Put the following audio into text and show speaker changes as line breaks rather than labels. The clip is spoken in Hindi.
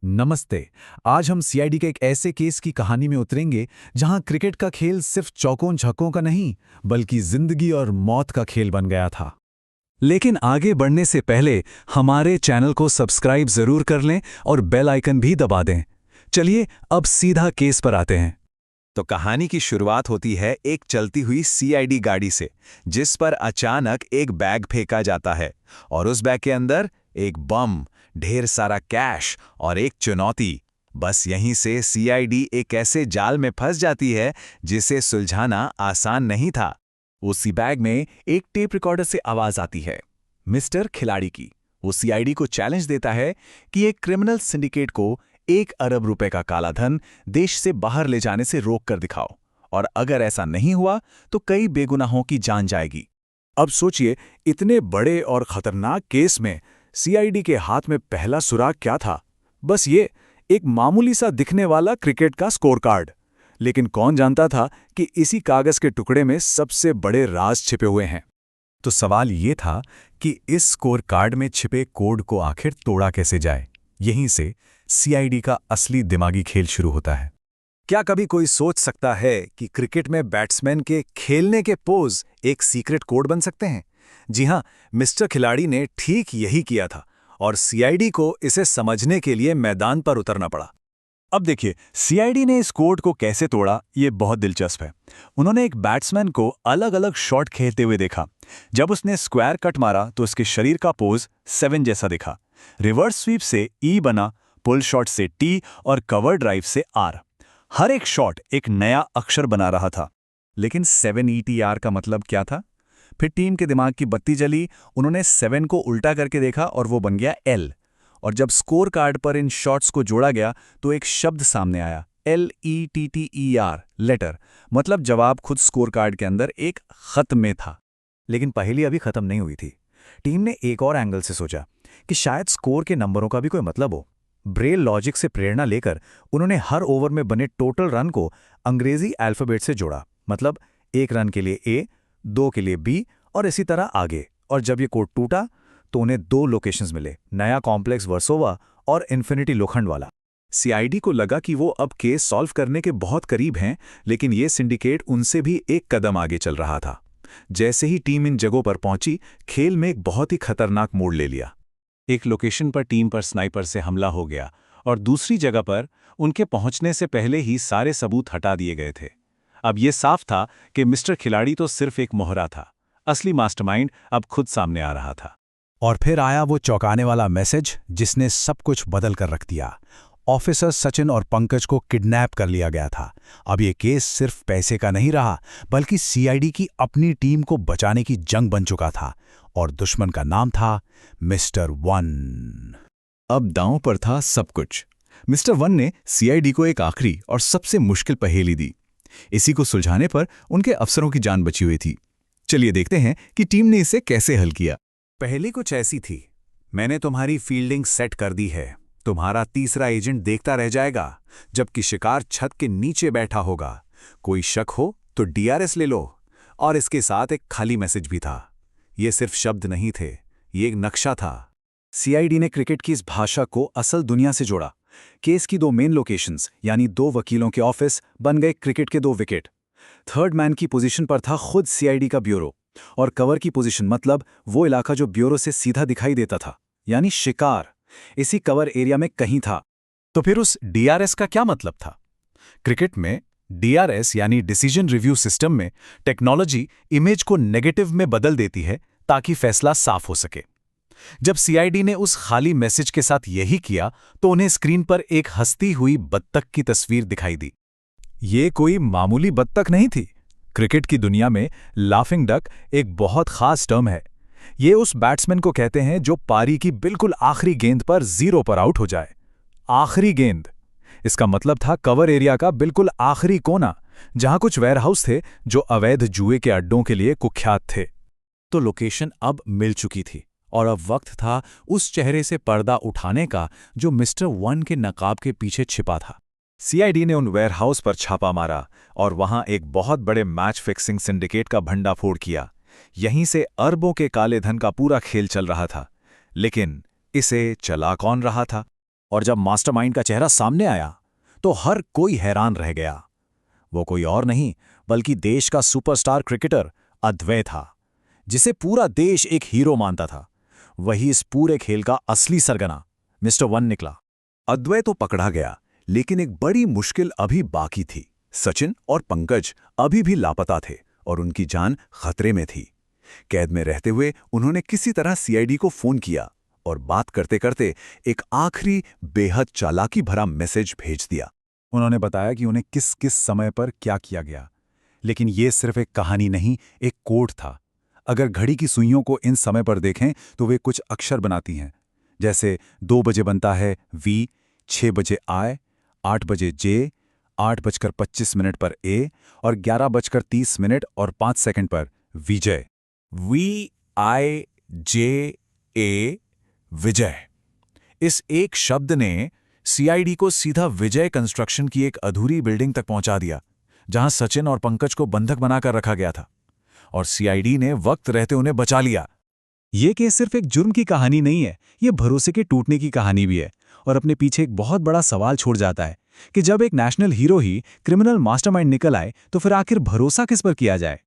नमस्ते। आज हम सीआईडी के एक ऐसे केस की कहानी में उतरेंगे जहां क्रिकेट का खेल सिर्फ चौकों छक्कों का नहीं बल्कि जिंदगी और मौत का खेल बन गया था। लेकिन आगे बढ़ने से पहले हमारे चैनल को सब्सक्राइब जरूर कर लें और बेल आइकन भी दबा दें। चलिए अब सीधा केस पर आते हैं।
तो कहानी की शुरुआत होती है एक चलती हुई सीआईडी गाड़ी से, जिस पर अचानक एक बैग फेंका जाता है और उस बैग के अंदर एक बम, ढेर सारा कैश और एक चुनौती। बस यहीं से सीआईडी एक ऐसे जाल में फंस जाती है जिसे सुलझाना आसान नहीं था।
उसी बैग में एक टेप रिकॉर्डर से आवाज आती है, मिस्टर खिलाड़ी की। वो सीआईडी को चैलेंज देता है कि एक क्रिमिनल सिंडिकेट को 1 अरब रुपए का काला धन देश से बाहर ले जाने से रोक कर दिखाओ, और अगर ऐसा नहीं हुआ तो कई बेगुनाहों की जान जाएगी। अब सोचिए, इतने बड़े और खतरनाक केस में सीआईडी के हाथ में पहला सुराग क्या था? बस ये, एक मामूली सा दिखने वाला क्रिकेट का स्कोर कार्ड। लेकिन कौन जानता था कि इसी कागज के टुकड़े में सबसे बड़े राज छिपे हुए हैं।
तो सवाल ये था कि इस स्कोर कार्ड में छिपे कोड को आखिर तोड़ा कैसे जाए। यहीं से सीआईडी का असली दिमागी खेल शुरू होता है।
क्या कभी कोई सोच सकता है कि क्रिकेट में बैट्समैन के खेलने के पोज एक सीक्रेट कोड बन सकते हैं? जी हां, मिस्टर खिलाड़ी ने ठीक यही किया था, और सीआईडी को इसे समझने के लिए मैदान पर उतरना पड़ा। अब देखिए, सीआईडी ने इस कोड को कैसे तोड़ा, ये बहुत दिलचस्प है। उन्होंने एक बैट्समैन को अलग अलग शॉट खेलते हुए देखा। जब उसने स्क्वायर कट मारा तो उसके शरीर का पोज 7 जैसा दिखा। रिवर्स स्वीप से ई बना, पुल शॉट से टी और कवर ड्राइव से आर। हर एक शॉट एक नया अक्षर बना रहा था। लेकिन 7 का मतलब क्या था? फिर टीम के दिमाग की बत्ती जली। उन्होंने 7 को उल्टा करके देखा और वो बन गया एल। और जब स्कोर कार्ड पर इन शॉट्स को जोड़ा गया तो एक शब्द सामने आया, LETTER, लेटर। मतलब जवाब खुद स्कोर कार्ड के अंदर एक खत में था। लेकिन पहेली अभी खत्म नहीं हुई थी। टीम ने एक और एंगल से सोचा कि शायद स्कोर के नंबरों का भी कोई मतलब हो। ब्रेल लॉजिक से प्रेरणा लेकर उन्होंने हर ओवर में बने टोटल रन को अंग्रेजी अल्फाबेट से जोड़ा। मतलब 1 रन के लिए ए, 2 के लिए बी और इसी तरह आगे। और जब ये कोड टूटा तो उन्हें 2 लोकेशंस मिले, नया कॉम्प्लेक्स वर्सोवा और इन्फिनिटी लोखंड वाला। सीआईडी को लगा कि वो अब केस सॉल्व करने के बहुत करीब हैं, लेकिन ये सिंडिकेट उनसे भी एक कदम आगे चल रहा था। जैसे ही टीम इन जगहों पर पहुंची, खेल में एक बहुत ही खतरनाक मोड़ ले लिया। एक लोकेशन पर टीम पर स्नाइपर से हमला हो गया और दूसरी जगह पर उनके पहुंचने से पहले ही सारे सबूत हटा दिए गए थे। अब ये साफ था कि मिस्टर खिलाड़ी तो सिर्फ एक मोहरा था, असली मास्टरमाइंड अब खुद सामने आ रहा था।
और फिर आया वो चौंकाने वाला मैसेज जिसने सब कुछ बदल कर रख दिया। ऑफिसर सचिन और पंकज को किडनैप कर लिया गया था। अब ये केस सिर्फ पैसे का नहीं रहा, बल्कि सीआईडी की अपनी टीम को बचाने की जंग बन चुका था। और दुश्मन का नाम था मिस्टर वन।
अब दांव पर था सब कुछ। मिस्टर वन ने सीआईडी को एक आखिरी और सबसे मुश्किल पहेली दी। इसी को सुलझाने पर उनके अफसरों की जान बची हुई थी। चलिए देखते हैं कि टीम ने इसे कैसे हल किया।
पहली कुछ ऐसी थी, मैंने तुम्हारी फील्डिंग सेट कर दी है। तुम्हारा तीसरा एजेंट देखता रह जाएगा जबकि शिकार छत के नीचे बैठा होगा। कोई शक हो तो डीआरएस ले लो। और इसके साथ एक खाली मैसेज भी था। ये सिर्फ शब्द नहीं थे, ये एक नक्शा था। सीआईडी ने क्रिकेट की इस भाषा को असल दुनिया से जोड़ा। केस की 2 मेन लोकेशंस, यानी 2 वकीलों के ऑफिस, बन गए क्रिकेट के 2 विकेट। थर्ड मैन की पोजीशन पर था खुद सीआईडी का ब्यूरो, और कवर की पोजीशन मतलब वो इलाका जो ब्यूरो से सीधा दिखाई देता था, यानी शिकार इसी कवर एरिया में कहीं था। तो फिर उस डीआरएस का क्या मतलब था? क्रिकेट में डीआरएस यानी डिसीजन रिव्यू सिस्टम में टेक्नोलॉजी इमेज को नेगेटिव में बदल देती है ताकि फैसला साफ हो सके। जब सीआईडी ने उस खाली मैसेज के साथ यही किया तो उन्हें स्क्रीन पर एक हंसती हुई बत्तख की तस्वीर दिखाई दी। ये कोई मामूली बत्तख नहीं थी। क्रिकेट की दुनिया में लाफिंग डक एक बहुत खास टर्म है। ये उस बैट्समैन को कहते हैं जो पारी की बिल्कुल आखिरी गेंद पर 0 पर आउट हो जाए। आखिरी गेंद, इसका मतलब था कवर एरिया का बिल्कुल आखिरी कोना, जहां कुछ वेयरहाउस थे जो अवैध जुए के अड्डों के लिए कुख्यात थे। तो लोकेशन अब मिल चुकी थी और अब वक्त था उस चेहरे से पर्दा उठाने का जो मिस्टर वन के नकाब के पीछे छिपा था। सीआईडी ने उन वेयरहाउस पर छापा मारा और वहां एक बहुत बड़े मैच फिक्सिंग सिंडिकेट का भंडाफोड़ किया। यहीं से अरबों के काले धन का पूरा खेल चल रहा था। लेकिन इसे चला कौन रहा था? और जब मास्टरमाइंड का चेहरा सामने आया तो हर कोई हैरान रह गया। वो कोई और नहीं बल्कि देश का सुपरस्टार क्रिकेटर अद्वै था, जिसे पूरा देश एक हीरो मानता था। वही इस पूरे खेल का असली सरगना मिस्टर वन निकला।
अद्वै तो पकड़ा गया, लेकिन एक बड़ी मुश्किल अभी बाकी थी। सचिन और पंकज अभी भी लापता थे और उनकी जान खतरे में थी। कैद में रहते हुए उन्होंने किसी तरह सीआईडी को फोन किया और बात करते करते एक आखिरी बेहद चालाकी भरा मैसेज भेज दिया।
उन्होंने बताया कि उन्हें किस किस समय पर क्या किया गया, लेकिन ये सिर्फ एक कहानी नहीं, एक कोड था। अगर घड़ी की सुइयों को इन समय पर देखें तो वे कुछ अक्षर बनाती हैं, जैसे 2 बजे बनता है वी, 6 बजे आई, 8 बजे जे, 8:25 पर ए और 11:30 और 5 सेकंड पर विजय।
VIJA विजय। इस एक शब्द ने सीआईडी को सीधा विजय कंस्ट्रक्शन की एक अधूरी बिल्डिंग तक पहुंचा दिया, जहां सचिन और पंकज को बंधक बनाकर रखा गया था, और सीआईडी ने वक्त रहते उन्हें बचा लिया।
ये केस सिर्फ एक जुर्म की कहानी नहीं है, ये भरोसे के टूटने की कहानी भी है, और अपने पीछे एक बहुत बड़ा सवाल छोड़ जाता है कि जब एक नेशनल हीरो ही क्रिमिनल मास्टरमाइंड निकल आए तो फिर आखिर भरोसा किस पर किया जाए।